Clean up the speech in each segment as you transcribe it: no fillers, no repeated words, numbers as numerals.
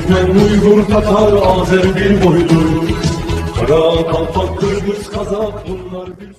Türkmen, Uygur, Tatar, Azer bir boydur. Kara, Kalpak, Kırgız, Kazak bunlar bir...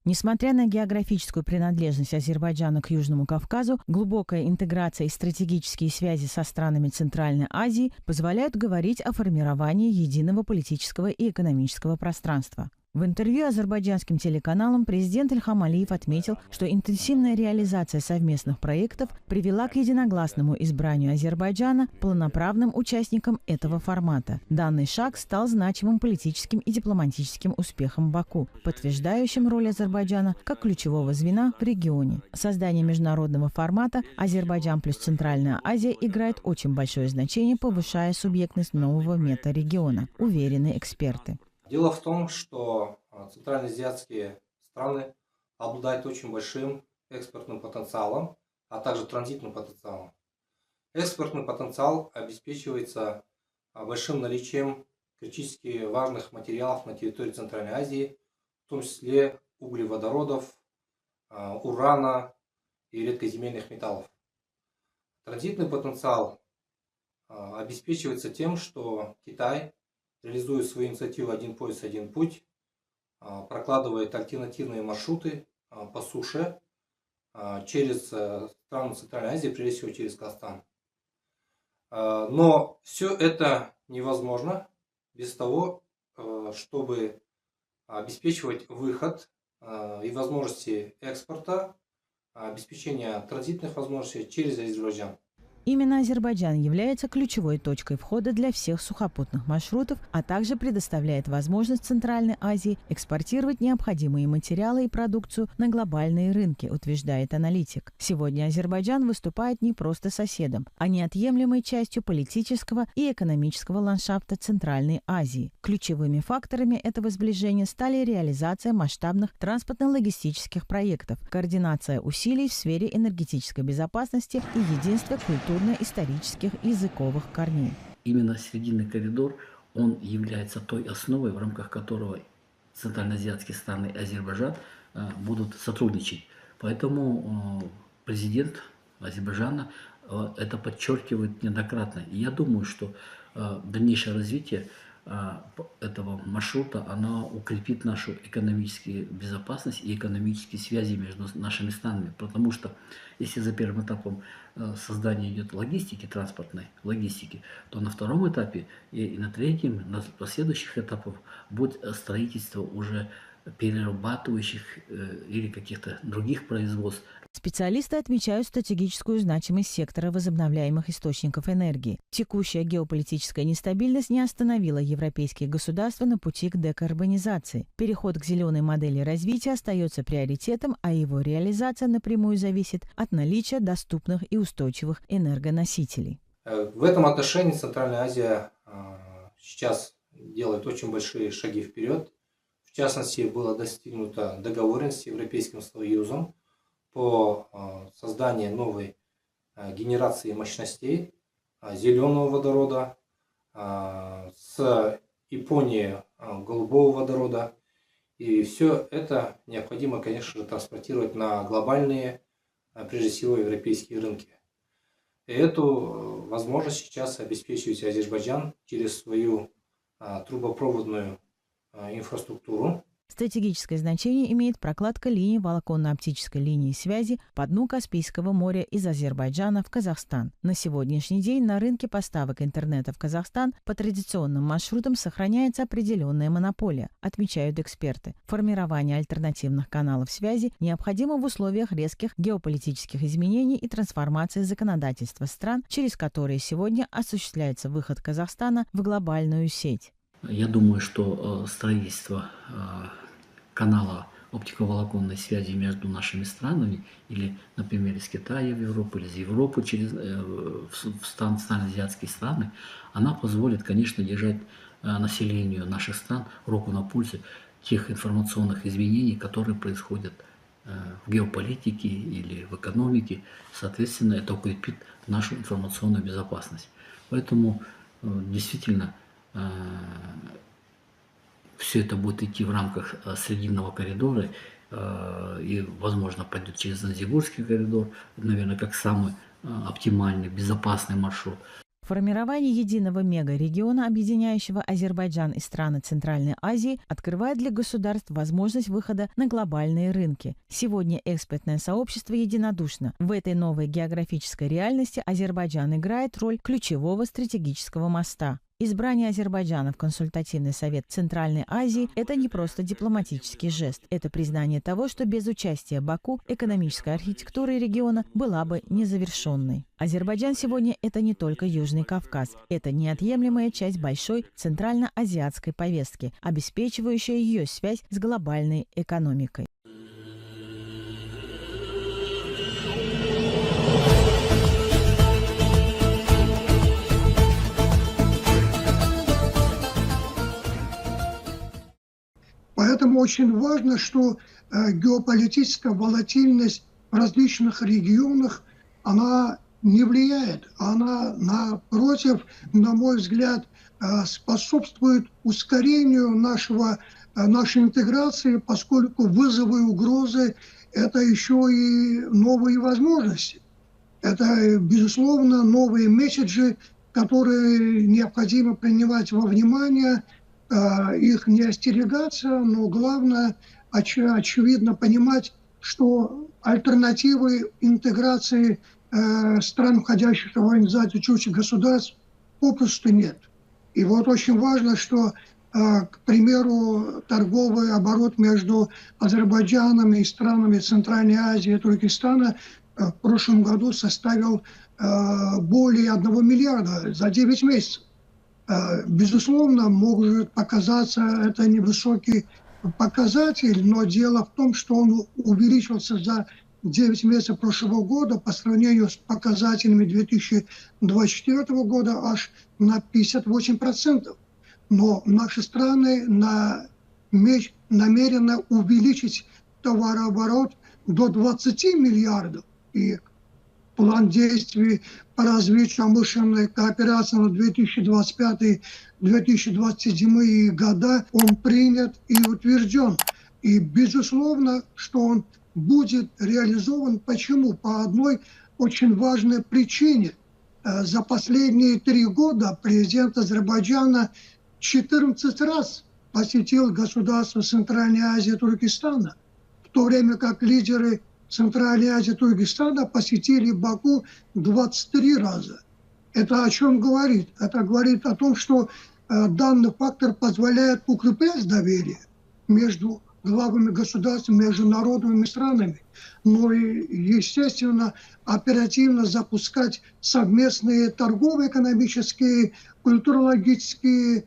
Несмотря на географическую принадлежность Азербайджана к Южному Кавказу, глубокая интеграция и стратегические связи со странами Центральной Азии позволяют говорить о формировании единого политического и экономического пространства. В интервью азербайджанским телеканалам президент Ильхам Алиев отметил, что интенсивная реализация совместных проектов привела к единогласному избранию Азербайджана полноправным участником этого формата. Данный шаг стал значимым политическим и дипломатическим успехом Баку, подтверждающим роль Азербайджана как ключевого звена в регионе. Создание международного формата «Азербайджан плюс Центральная Азия» играет очень большое значение, повышая субъектность нового метарегиона, уверены эксперты. Дело в том, что центральноазиатские страны обладают очень большим экспортным потенциалом, а также транзитным потенциалом. Экспортный потенциал обеспечивается большим наличием критически важных материалов на территории Центральной Азии, в том числе углеводородов, урана и редкоземельных металлов. Транзитный потенциал обеспечивается тем, что Китай реализует свою инициативу «Один пояс, один путь», прокладывает альтернативные маршруты по суше через страны Центральной Азии, прежде всего через Казахстан. Но все это невозможно без того, чтобы обеспечивать выход и возможности экспорта, обеспечения транзитных возможностей через Азербайджан. Именно Азербайджан является ключевой точкой входа для всех сухопутных маршрутов, а также предоставляет возможность Центральной Азии экспортировать необходимые материалы и продукцию на глобальные рынки, утверждает аналитик. Сегодня Азербайджан выступает не просто соседом, а неотъемлемой частью политического и экономического ландшафта Центральной Азии. Ключевыми факторами этого сближения стали реализация масштабных транспортно-логистических проектов, координация усилий в сфере энергетической безопасности и единство культурно-исторических и языковых корней. Именно Срединный коридор, он является той основой, в рамках которого центральноазиатские страны и Азербайджан будут сотрудничать. Поэтому президент Азербайджана это подчеркивает неоднократно. И я думаю, что дальнейшее развитие этого маршрута, она укрепит нашу экономическую безопасность и экономические связи между нашими странами. Потому что если за первым этапом создания идет логистики, транспортной логистики, то на втором этапе и на третьем, на последующих этапах будет строительство уже перерабатывающих или каких-то других производств. Специалисты отмечают стратегическую значимость сектора возобновляемых источников энергии. Текущая геополитическая нестабильность не остановила европейские государства на пути к декарбонизации. Переход к зеленой модели развития остается приоритетом, а его реализация напрямую зависит от наличия доступных и устойчивых энергоносителей. В этом отношении Центральная Азия сейчас делает очень большие шаги вперед. В частности, была достигнута договоренность с Европейским Союзом по созданию новой генерации мощностей зеленого водорода, с Японией голубого водорода. И все это необходимо, конечно же, транспортировать на глобальные, прежде всего, европейские рынки. И эту возможность сейчас обеспечивает Азербайджан через свою трубопроводную инфраструктуру. Стратегическое значение имеет прокладка линии волоконно-оптической линии связи по дну Каспийского моря из Азербайджана в Казахстан. На сегодняшний день на рынке поставок интернета в Казахстан по традиционным маршрутам сохраняется определенная монополия, отмечают эксперты. Формирование альтернативных каналов связи необходимо в условиях резких геополитических изменений и трансформации законодательства стран, через которые сегодня осуществляется выход Казахстана в глобальную сеть. Я думаю, что строительство канала оптиковолоконной связи между нашими странами, или, например, из Китая в Европу, или из Европы в центральноазиатские страны, она позволит, конечно, держать населению наших стран руку на пульсе тех информационных изменений, которые происходят в геополитике или в экономике. Соответственно, это укрепит нашу информационную безопасность. Поэтому действительно все это будет идти в рамках Срединного коридора и, возможно, пойдет через Занзибурский коридор, наверное, как самый оптимальный, безопасный маршрут. Формирование единого мегарегиона, объединяющего Азербайджан и страны Центральной Азии, открывает для государств возможность выхода на глобальные рынки. Сегодня экспертное сообщество единодушно. В этой новой географической реальности Азербайджан играет роль ключевого стратегического моста. Избрание Азербайджана в Консультативный совет Центральной Азии – это не просто дипломатический жест. Это признание того, что без участия Баку экономическая архитектура региона была бы незавершенной. Азербайджан сегодня – это не только Южный Кавказ. Это неотъемлемая часть большой центральноазиатской повестки, обеспечивающая ее связь с глобальной экономикой. Поэтому очень важно, что геополитическая волатильность в различных регионах, она не влияет. Она, напротив, на мой взгляд, способствует ускорению нашей интеграции, поскольку вызовы и угрозы – это еще и новые возможности. Это, безусловно, новые месседжи, которые необходимо принимать во внимание, их не остерегаться, но главное, очевидно, понимать, что альтернативы интеграции стран, входящих в организацию чужих государств, попросту нет. И вот очень важно, что, к примеру, торговый оборот между Азербайджаном и странами Центральной Азии и Туркестана в прошлом году составил более 1 миллиарда за 9 месяцев. Безусловно, может показаться это невысокий показатель, но дело в том, что он увеличился за 9 месяцев прошлого года по сравнению с показателями 2024 года аж на 58%. Но наши страны намерены увеличить товарооборот до 20 миллиардов. И план действий по развитию промышленной кооперации на 2025-2027 года, он принят и утвержден. И безусловно, что он будет реализован. Почему? По одной очень важной причине. За последние 3 года президент Азербайджана 14 раз посетил государство Центральной Азии и Туркестана, в то время как лидеры Центральной Азии и Туркестана посетили Баку 23 раза. Это о чем говорит? Это говорит о том, что данный фактор позволяет укреплять доверие между главами государств, между народными странами, но и, естественно, оперативно запускать совместные торгово-экономические, культурологические,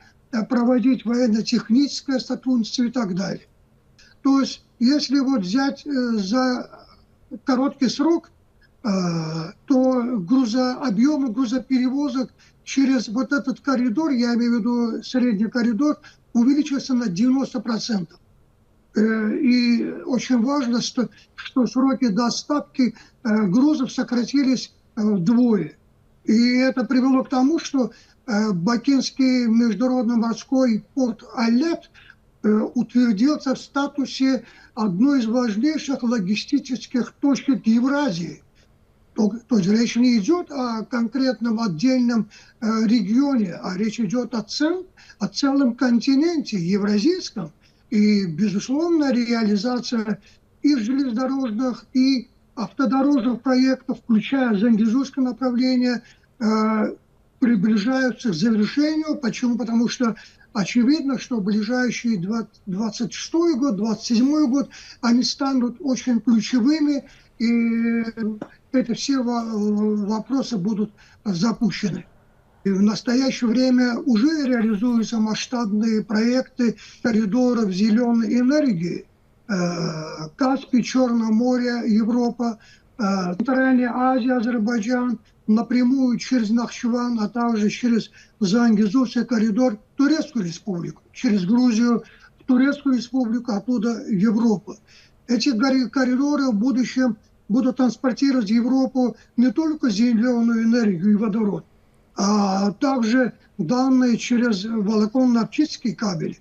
проводить военно-техническое сотрудничество и так далее. То есть, если вот взять за короткий срок, то объемы грузоперевозок через вот этот коридор, я имею в виду средний коридор, увеличился на 90%. И очень важно, что сроки доставки грузов сократились вдвое. И это привело к тому, что Бакинский международный морской порт Алепп утвердился в статусе одной из важнейших логистических точек Евразии. То есть речь не идет о конкретном отдельном регионе, а речь идет о целом континенте евразийском. И, безусловно, реализация и железнодорожных, и автодорожных проектов, включая Зангезурское направление, приближаются к завершению. Почему? Потому что очевидно, что в ближайший 26-й год, 27-й год они станут очень ключевыми, и это все вопросы будут запущены. И в настоящее время уже реализуются масштабные проекты коридоров зеленой энергии. Каспий, Черное море, Европа, Центральная Азия, Азербайджан, напрямую через Нахчеван, а также через Зангезурский коридор в Турецкую республику, через Грузию в Турецкую республику, оттуда в Европу. Эти коридоры в будущем будут транспортировать в Европу не только зеленую энергию и водород, а также данные через волоконно-оптические кабели.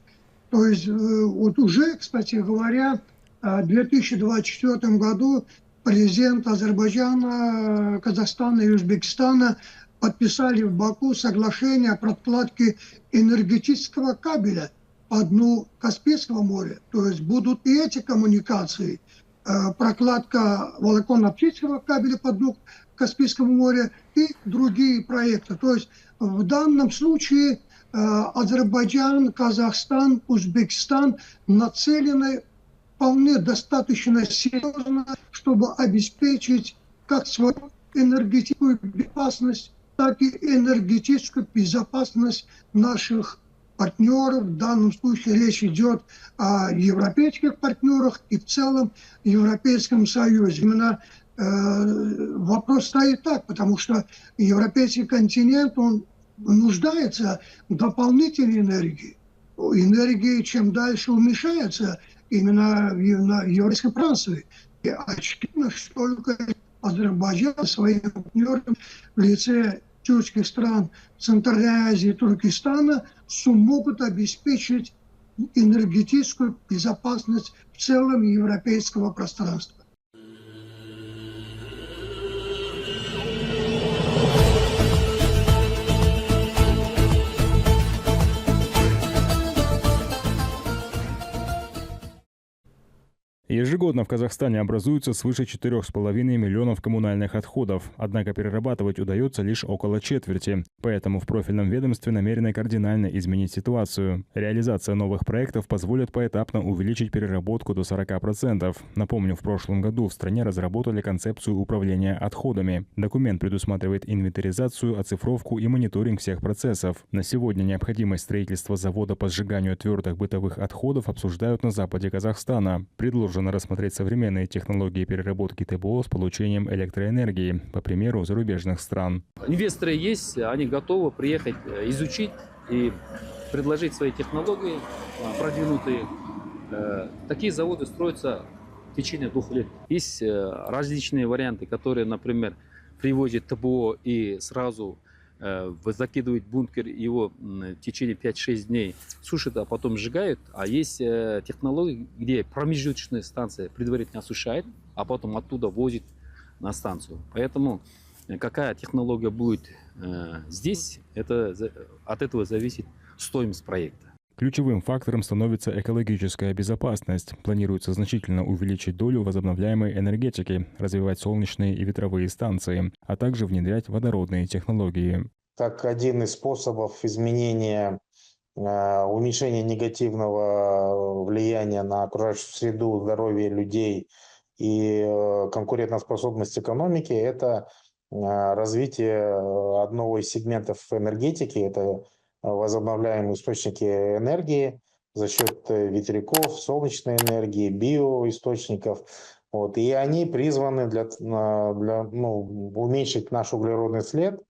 То есть вот уже, кстати говоря, в 2024 году президент Азербайджана, Казахстана и Узбекистана подписали в Баку соглашение о прокладке энергетического кабеля по дну Каспийского моря. То есть будут и эти коммуникации, прокладка волоконно-оптического кабеля по дну Каспийского моря и другие проекты. То есть в данном случае Азербайджан, Казахстан, Узбекистан нацелены вполне достаточно серьезно, чтобы обеспечить как свою энергетическую безопасность, так и энергетическую безопасность наших партнеров. В данном случае речь идет о европейских партнерах и в целом Европейском Союзе. Именно вопрос стоит так, потому что европейский континент, он нуждается в дополнительной энергии. Энергии чем дальше уменьшается именно в еврейском пространстве. И очевидно, что только Азербайджан своим партнерам в лице тюркских стран Центральной Азии и Туркестана смогут обеспечить энергетическую безопасность в целом европейского пространства. Ежегодно в Казахстане образуется свыше 4,5 миллионов коммунальных отходов, однако перерабатывать удается лишь около четверти. Поэтому в профильном ведомстве намерены кардинально изменить ситуацию. Реализация новых проектов позволит поэтапно увеличить переработку до 40%. Напомню, в прошлом году в стране разработали концепцию управления отходами. Документ предусматривает инвентаризацию, оцифровку и мониторинг всех процессов. На сегодня необходимость строительства завода по сжиганию твердых бытовых отходов обсуждают на западе Казахстана. Предложено рассмотреть современные технологии переработки ТБО с получением электроэнергии, по примеру зарубежных стран. Инвесторы есть, они готовы приехать, изучить и предложить свои технологии продвинутые. Такие заводы строятся в течение 2 лет. Есть различные варианты, которые, например, привозят ТБО и сразу закидывают в бункер, его в течение 5-6 дней сушат, а потом сжигают. А есть технологии, где промежуточная станция предварительно осушает, а потом оттуда возит на станцию. Поэтому какая технология будет здесь, от этого зависит стоимость проекта. Ключевым фактором становится экологическая безопасность. Планируется значительно увеличить долю возобновляемой энергетики, развивать солнечные и ветровые станции, а также внедрять водородные технологии. Как один из способов изменения, уменьшения негативного влияния на окружающую среду, здоровье людей и конкурентоспособность экономики, это развитие одного из сегментов энергетики, это возобновляемые источники энергии за счет ветряков, солнечной энергии, биоисточников. И они призваны уменьшить наш углеродный след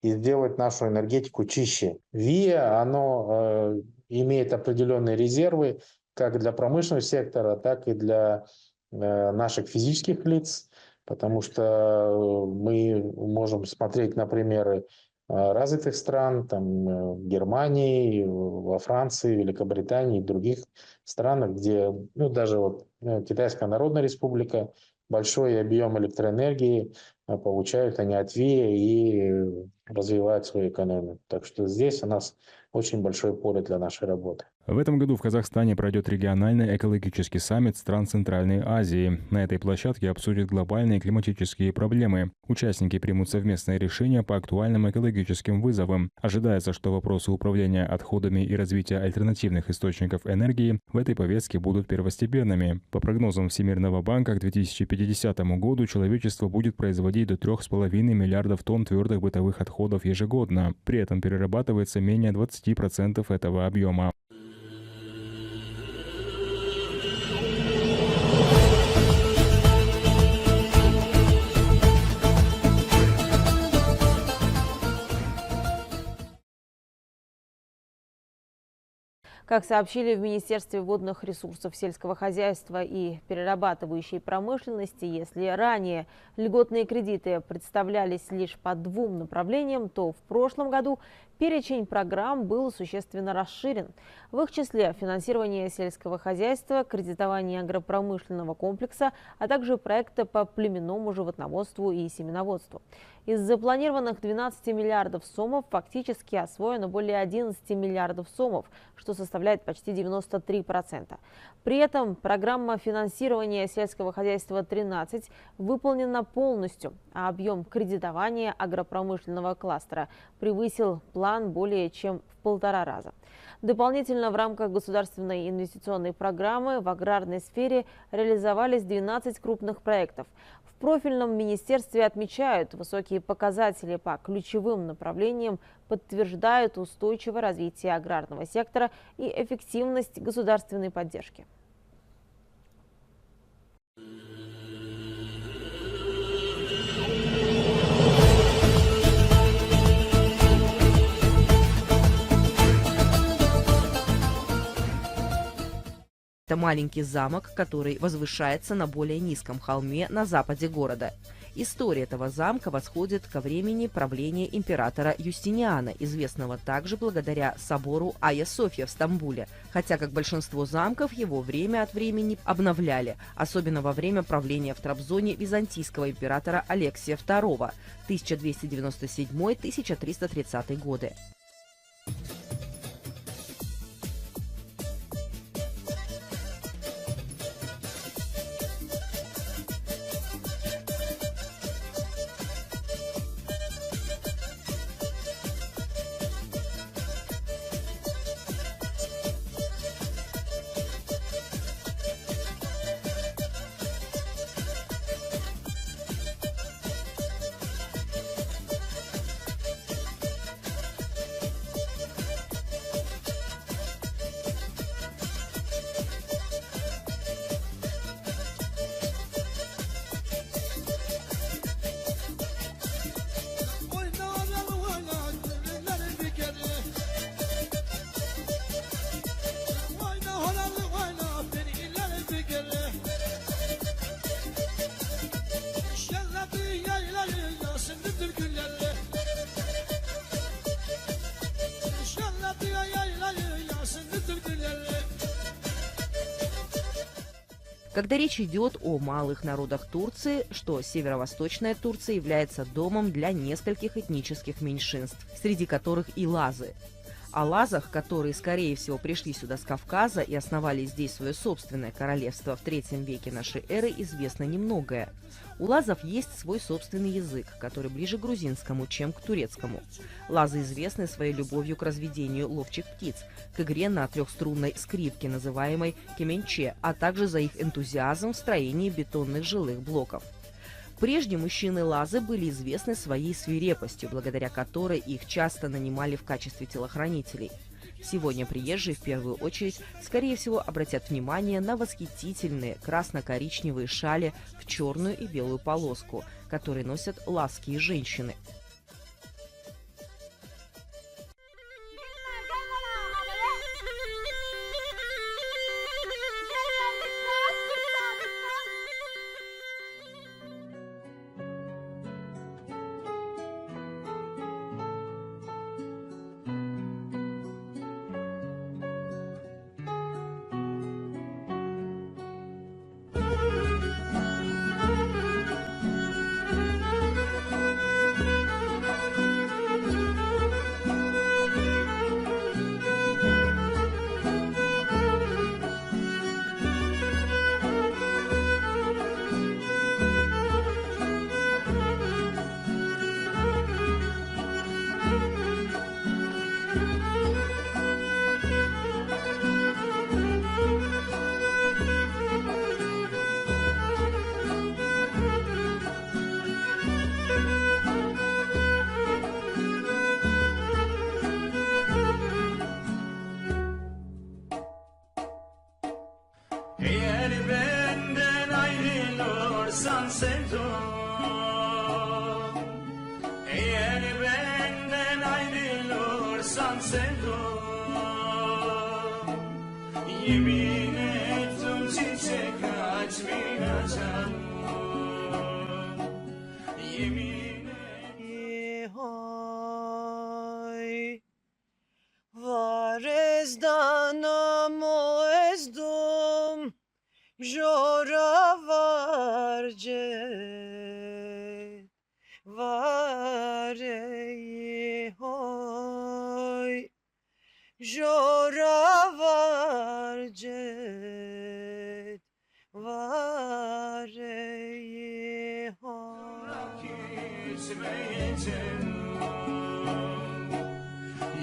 и сделать нашу энергетику чище. ВИА, оно имеет определенные резервы как для промышленного сектора, так и для наших физических лиц, потому что мы можем смотреть на примеры развитых стран, там, Германии, во Франции, Великобритании и других странах, где даже Китайская Народная Республика, большой объем электроэнергии получают они от ВИА и развивают свою экономику. Так что здесь у нас очень большое поле для нашей работы. В этом году в Казахстане пройдет региональный экологический саммит стран Центральной Азии. На этой площадке обсудят глобальные климатические проблемы. Участники примут совместные решения по актуальным экологическим вызовам. Ожидается, что вопросы управления отходами и развития альтернативных источников энергии в этой повестке будут первостепенными. По прогнозам Всемирного банка, к 2050 году человечество будет производить до 3,5 миллиардов тонн твердых бытовых отходов ежегодно. При этом перерабатывается менее 20% этого объема. Как сообщили в Министерстве водных ресурсов сельского хозяйства и перерабатывающей промышленности, если ранее льготные кредиты представлялись лишь по 2 направлениям, то в прошлом году перечень программ был существенно расширен. В их числе финансирование сельского хозяйства, кредитование агропромышленного комплекса, а также проекты по племенному животноводству и семеноводству. Из запланированных 12 миллиардов сомов фактически освоено более 11 миллиардов сомов, что составляет почти 93%. При этом программа финансирования сельского хозяйства 13 выполнена полностью, а объем кредитования агропромышленного кластера превысил план более чем в 1,5 раза. Дополнительно в рамках государственной инвестиционной программы в аграрной сфере реализовались 12 крупных проектов. В профильном министерстве отмечают, высокие показатели по ключевым направлениям подтверждают устойчивое развитие аграрного сектора и эффективность государственной поддержки. Это маленький замок, который возвышается на более низком холме на западе города. История этого замка восходит ко времени правления императора Юстиниана, известного также благодаря собору Айя София в Стамбуле, хотя, как большинство замков, его время от времени обновляли, особенно во время правления в Трабзоне византийского императора Алексия II 1297-1330 годы. Когда речь идет о малых народах Турции, что северо-восточная Турция является домом для нескольких этнических меньшинств, среди которых и лазы. О лазах, которые, скорее всего, пришли сюда с Кавказа и основали здесь свое собственное королевство в III веке нашей эры, известно немногое. У лазов есть свой собственный язык, который ближе к грузинскому, чем к турецкому. Лазы известны своей любовью к разведению ловчих птиц, к игре на трехструнной скрипке, называемой кеменче, а также за их энтузиазм в строении бетонных жилых блоков. Прежде мужчины-лазы были известны своей свирепостью, благодаря которой их часто нанимали в качестве телохранителей. Сегодня приезжие в первую очередь, скорее всего, обратят внимание на восхитительные красно-коричневые шали в черную и белую полоску, которые носят лазские женщины. Eğer benden ayrılırsan sevdum, eğer benden ayrılırsan sevdum, Yemin ettim çiçek açmayacağım. Yemin Yehoy var ezdanım o ezdum Jora varce var yehoy Jora varce var yehoy içmeyeceğim.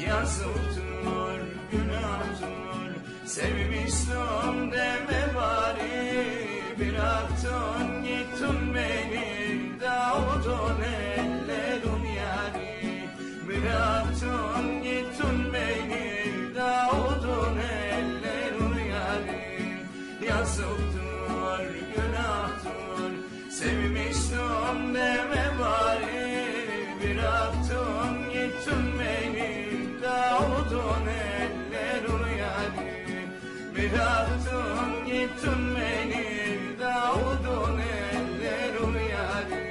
Yazıktır, günahtır, sevmiştim deme bari. Bıraktın gittin beni, Davud'un ellerin yari. Bıraktın gittin beni, Davud'un ellerin yari. Yazıktır, günahtır, sevmiştim deme bari. Bıraktın gittin beni, Davud'un ellerin yari. Bıraktın gittin beni, Davud'un ellerin yari.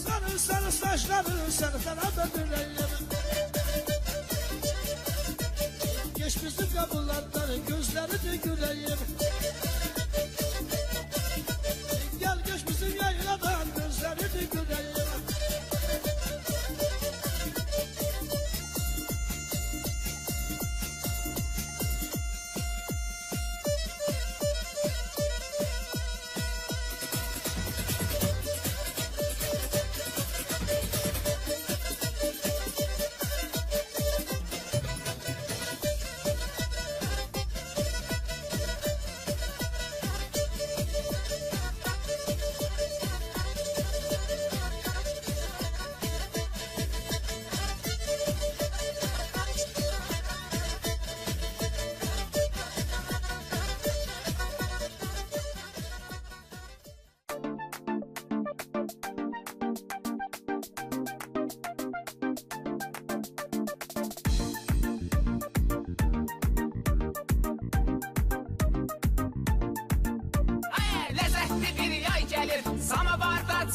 Sarı saçları sarıdan da dönelim. Geç bizim kapılardan gözlerini güleyim. Gel geç bizim yayladan gözlerini güleyim.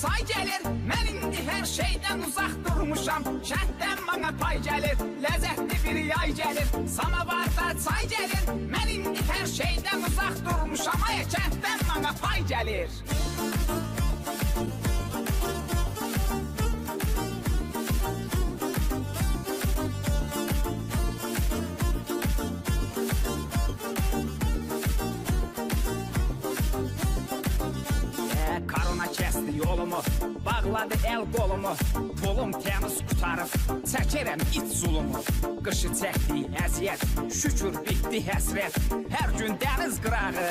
Çay gelir, mən indi hər şeydən uzaq durmuşam. Kənddən mənə pay gəlir, ləzzətli bir yay gəlir. Samavarda çay gəlir, mən indi hər şeydən uzaq durmuşam. Ay, kənddən mənə pay gəlir. Karona kəsdi yolumu, bağladı el qolumu. Pulum təmiz qutarıb, çəkirəm it zulumu. Qışı çəkdi əziyyət, şükür bitdi həsrət. Hər gün dəniz qırağı,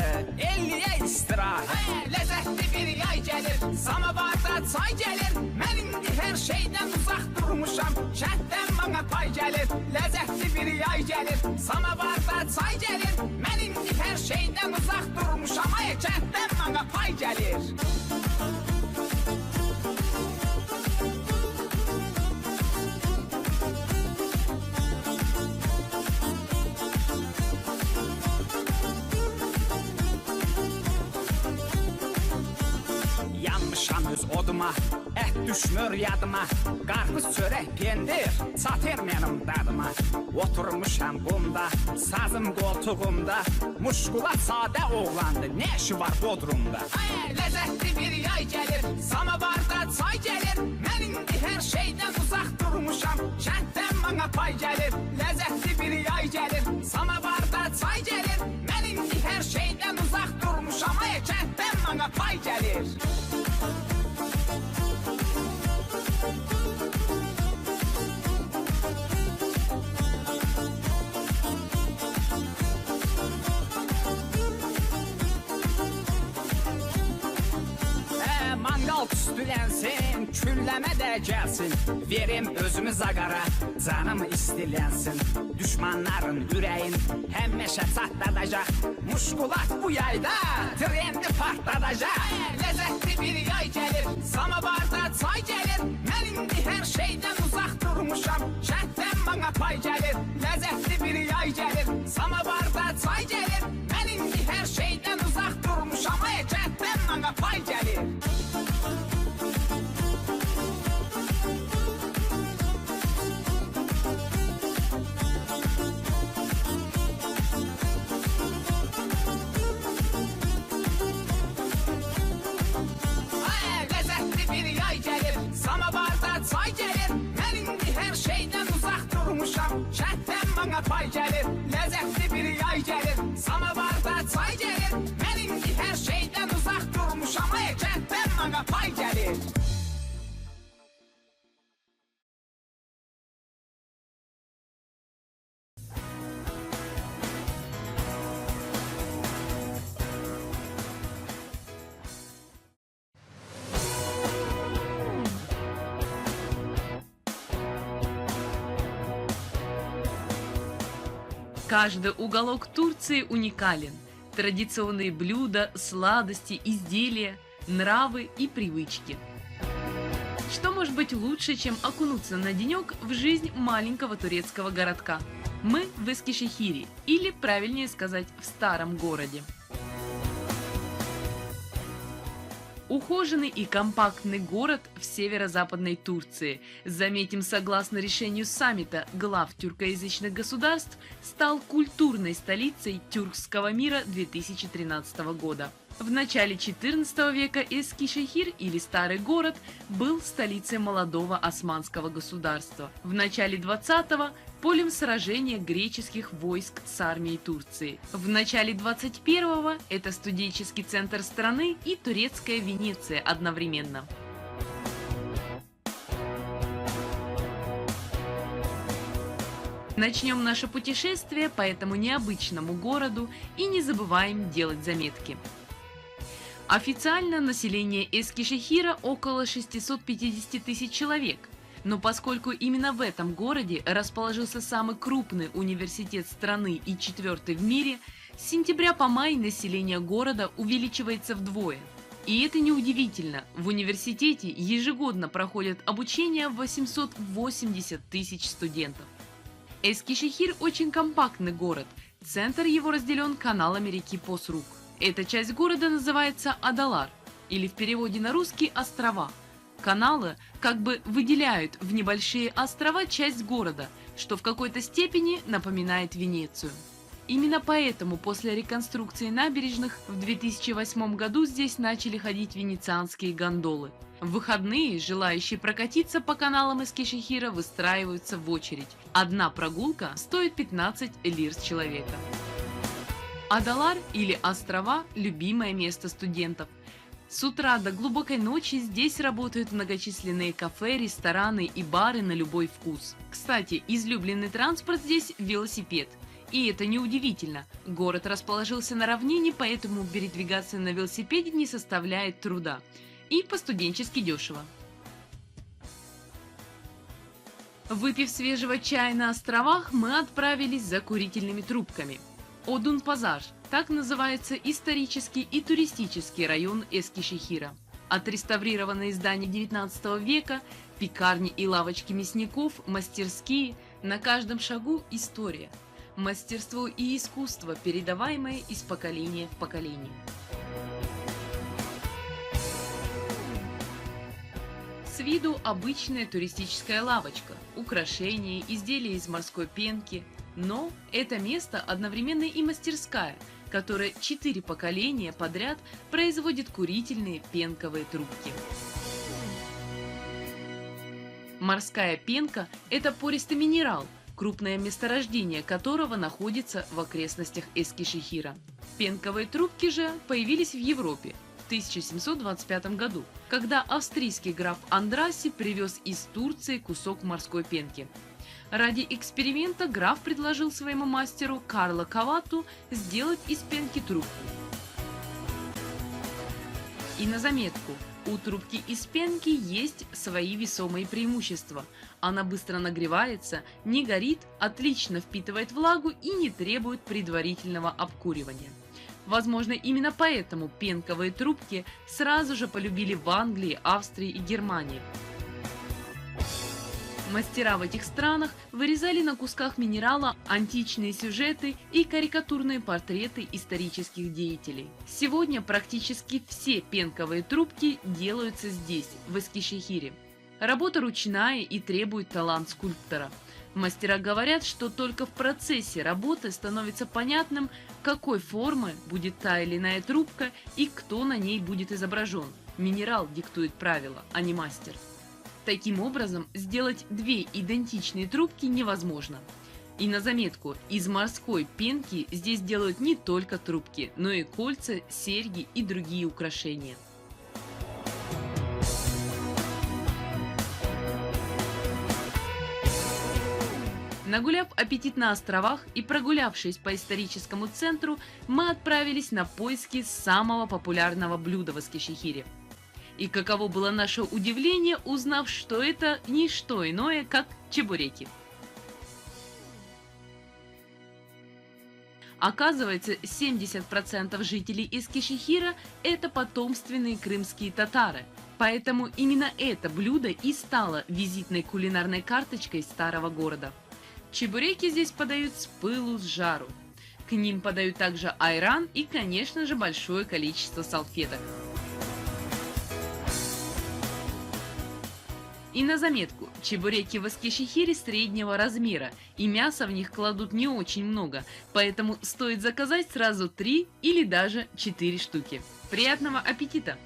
elliyə istirahət. Ləzzətli bir yay gəlir, samavarda çay gəlir. Mən indi hər şeydən uzaq durmuşam. Kənddən mənə pay gəlir, ləzzətli bir yay gəlir. Samavarda çay gəlir, mən indi hər şeydən uzaq durmuşam. Ay, kənddən mənə pay gəlir. yapışan öz oduma, et düşmür yadıma. Qarpız çörək pendir, çatır mənim dadıma. Oturmuşam bunda, sazım qoltuğumda. Muşkulat sadə oğlandı, nə işi var Bodrumda? Ay, ləzzətli bir yay gəlir, samavarda çay gəlir. Mən indi hər şeydən uzaq durmuşam, kənddən bana pay gəlir. Ləzzətli bir yay gəlir, samavarda çay gəlir. Mən indi hər şeydən uzaq durmuşam, ay, kənddən bana pay gəlir. Mangal tüstülənsin, külləmə də gəlsin. Verim özümü zaqara, canım istilənsin. Düşmanların ürəyin həmişə çatladacaq. Muşkulat bu yayda trendi partladacaq. Ləzzətli bir yay gəlir, samavarda çay gəlir. Mən indi hər şeydən uzaq durmuşam, kənddən bana pay gəlir. Ləzzətli bir yay gəlir, samavarda çay gəlir. Mən indi hər şeydən uzaq durmuşam, kənddən bana pay gəlir. Çay gəlir, mən indi hər şeydən uzaq durmuşam, kənddən bana pay gəlir. Ləzzətli bir yay gəlir, samavarda çay gəlir. Mən indi hər şeydən uzaq durmuşam, kənddən bana pay gəlir. Каждый уголок Турции уникален. Традиционные блюда, сладости, изделия, нравы и привычки. Что может быть лучше, чем окунуться на денек в жизнь маленького турецкого городка? Мы в Эскишехире, или, правильнее сказать, в старом городе. Ухоженный и компактный город в северо-западной Турции, заметим, согласно решению саммита глав тюркоязычных государств, стал культурной столицей тюркского мира 2013 года. В начале XIV века Эскишехир, или Старый город, был столицей молодого османского государства. В начале XX полем сражения греческих войск с армией Турции. В начале 21-го это студенческий центр страны и турецкая Венеция одновременно. Начнем наше путешествие по этому необычному городу и не забываем делать заметки. Официально население Эскишехира около 650 тысяч человек. Но поскольку именно в этом городе расположился самый крупный университет страны и четвертый в мире, с сентября по май население города увеличивается вдвое. И это неудивительно. В университете ежегодно проходят обучение 880 тысяч студентов. Эскишехир очень компактный город. Центр его разделен каналами реки Посрук. Эта часть города называется Адалар, или в переводе на русский «острова». Каналы как бы выделяют в небольшие острова часть города, что в какой-то степени напоминает Венецию. Именно поэтому после реконструкции набережных в 2008 году здесь начали ходить венецианские гондолы. В выходные желающие прокатиться по каналам Эскишехира выстраиваются в очередь. Одна прогулка стоит 15 лир с человека. Адалар или острова – любимое место студентов. С утра до глубокой ночи здесь работают многочисленные кафе, рестораны и бары на любой вкус. Кстати, излюбленный транспорт здесь – велосипед. И это неудивительно. Город расположился на равнине, поэтому передвигаться на велосипеде не составляет труда. И по-студенчески дешево. Выпив свежего чая на островах, мы отправились за курительными трубками. Одун-Пазар – так называется исторический и туристический район Эскишехира. Отреставрированные здания 19 века, пекарни и лавочки мясников, мастерские – на каждом шагу история. Мастерство и искусство, передаваемое из поколения в поколение. С виду обычная туристическая лавочка, украшения, изделия из морской пенки. Но это место одновременно и мастерская, которая 4 поколения подряд производит курительные пенковые трубки. Морская пенка – это пористый минерал, крупное месторождение которого находится в окрестностях Эскишехира. Пенковые трубки же появились в Европе в 1725 году, когда австрийский граф Андраси привез из Турции кусок морской пенки. Ради эксперимента граф предложил своему мастеру Карло Кавату сделать из пенки трубку. И на заметку, у трубки из пенки есть свои весомые преимущества. Она быстро нагревается, не горит, отлично впитывает влагу и не требует предварительного обкуривания. Возможно, именно поэтому пенковые трубки сразу же полюбили в Англии, Австрии и Германии. Мастера в этих странах вырезали на кусках минерала античные сюжеты и карикатурные портреты исторических деятелей. Сегодня практически все пенковые трубки делаются здесь, в Эскишехире. Работа ручная и требует талант скульптора. Мастера говорят, что только в процессе работы становится понятным, какой формы будет та или иная трубка и кто на ней будет изображен. Минерал диктует правила, а не мастер. Таким образом, сделать 2 идентичные трубки невозможно. И на заметку, из морской пенки здесь делают не только трубки, но и кольца, серьги и другие украшения. Нагуляв аппетит на островах и прогулявшись по историческому центру, мы отправились на поиски самого популярного блюда в Эскишехире. И каково было наше удивление, узнав, что это не что иное, как чебуреки. Оказывается, 70% жителей Эскишехира – это потомственные крымские татары. Поэтому именно это блюдо и стало визитной кулинарной карточкой старого города. Чебуреки здесь подают с пылу с жару. К ним подают также айран и, конечно же, большое количество салфеток. И на заметку, чебуреки в Эскишехире среднего размера, и мяса в них кладут не очень много, поэтому стоит заказать сразу 3 или даже 4 штуки. Приятного аппетита!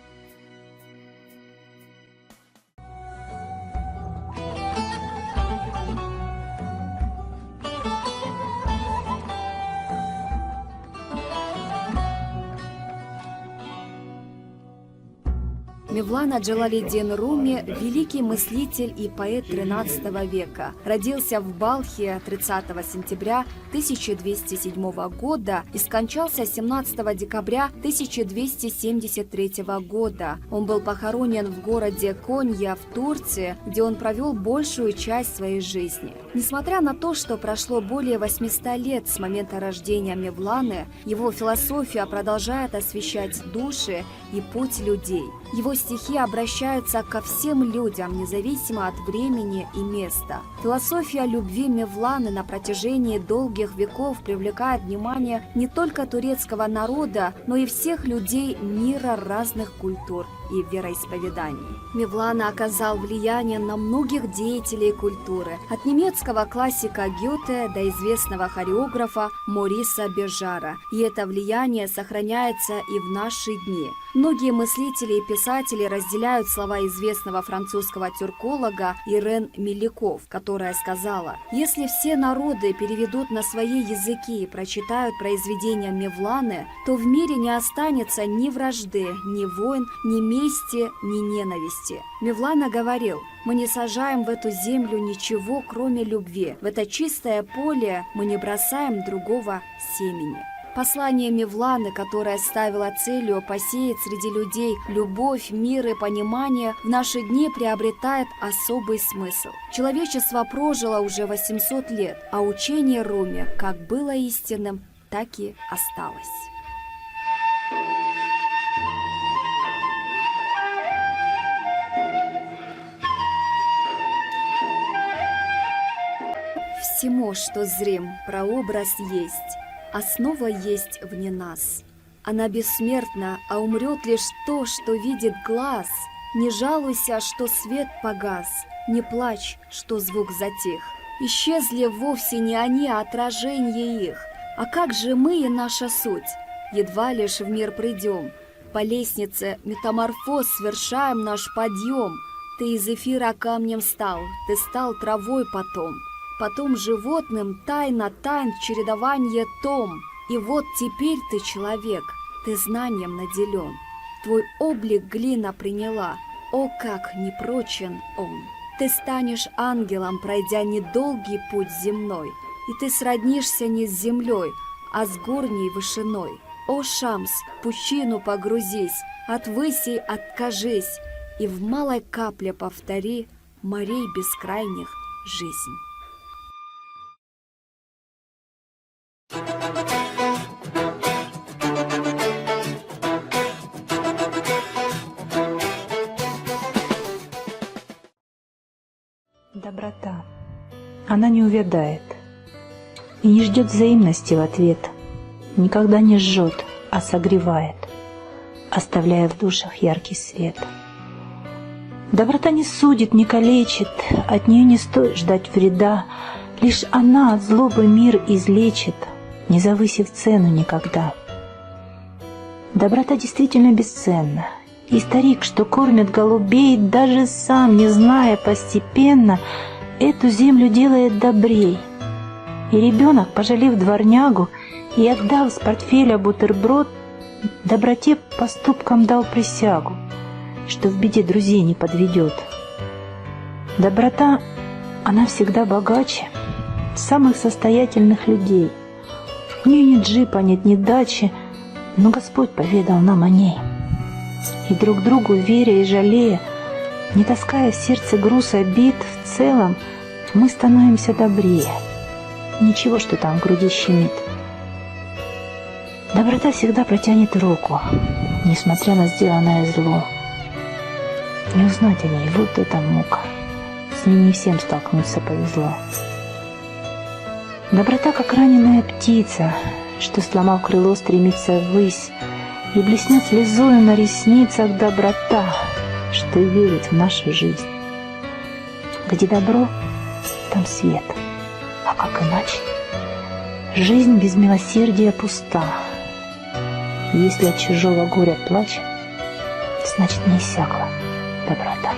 Мевлана Джалалиддин Руми – великий мыслитель и поэт XIII века. Родился в Балхе 30 сентября 1207 года и скончался 17 декабря 1273 года. Он был похоронен в городе Конья в Турции, где он провел большую часть своей жизни. Несмотря на то, что прошло более 800 лет с момента рождения Мевланы, его философия продолжает освещать души и путь людей. Его стихи обращаются ко всем людям, независимо от времени и места. Философия любви Мевланы на протяжении долгих веков привлекает внимание не только турецкого народа, но и всех людей мира разных культур и вероисповеданий. Мевлана оказал влияние на многих деятелей культуры, от немецкого классика Гёте до известного хореографа Мориса Бежара, и это влияние сохраняется и в наши дни. Многие мыслители и писатели разделяют слова известного французского тюрколога Ирен Меликов, которая сказала: «Если все народы переведут на свои языки и прочитают произведения Мевланы, то в мире не останется ни вражды, ни войн, ни мести, ни ненависти». Мевлана говорил: «Мы не сажаем в эту землю ничего, кроме любви. В это чистое поле мы не бросаем другого семени». Послание Мевланы, которое ставило целью посеять среди людей любовь, мир и понимание, в наши дни приобретает особый смысл. Человечество прожило уже 800 лет, а учение Руми как было истинным, так и осталось. Всему, что зрим, прообраз есть. Основа есть вне нас. Она бессмертна, а умрет лишь то, что видит глаз. Не жалуйся, что свет погас, не плачь, что звук затих. Исчезли вовсе не они, а отражение их. А как же мы и наша суть? Едва лишь в мир придем. По лестнице метаморфоз совершаем наш подъем. Ты из эфира камнем стал, ты стал травой потом. Потом животным тайна тайн чередование том. И вот теперь ты человек, ты знанием наделен. Твой облик глина приняла, о, как непрочен он. Ты станешь ангелом, пройдя недолгий путь земной, и ты сроднишься не с землей, а с горней вышиной. О, Шамс, в пучину погрузись, от высей откажись, и в малой капле повтори морей бескрайних жизнь. Доброта. Она не увядает и не ждет взаимности в ответ, никогда не жжет, а согревает, оставляя в душах яркий свет. Доброта не судит, не калечит, от нее не стоит ждать вреда, лишь она от злобы мир излечит, не завысив цену никогда. Доброта действительно бесценна, и старик, что кормит голубей, даже сам, не зная постепенно, эту землю делает добрей. И ребенок, пожалев дворнягу и отдав с портфеля бутерброд, доброте поступкам дал присягу, что в беде друзей не подведет. Доброта, она всегда богаче самых состоятельных людей. У нее нет джипа, нет ни дачи, но Господь поведал нам о ней. И друг другу веря и жалея, не таская в сердце груз обид, в целом мы становимся добрее. Ничего, что там в груди щемит. Доброта всегда протянет руку, несмотря на сделанное зло. Не узнать о ней, вот это мука. С ней не всем столкнуться повезло. Доброта, как раненая птица, что, сломав крыло, стремится ввысь, и блеснет слезою на ресницах доброта, что верит в нашу жизнь. Где добро, там свет, а как иначе? Жизнь без милосердия пуста. Если от чужого горя плач, значит не иссякла доброта.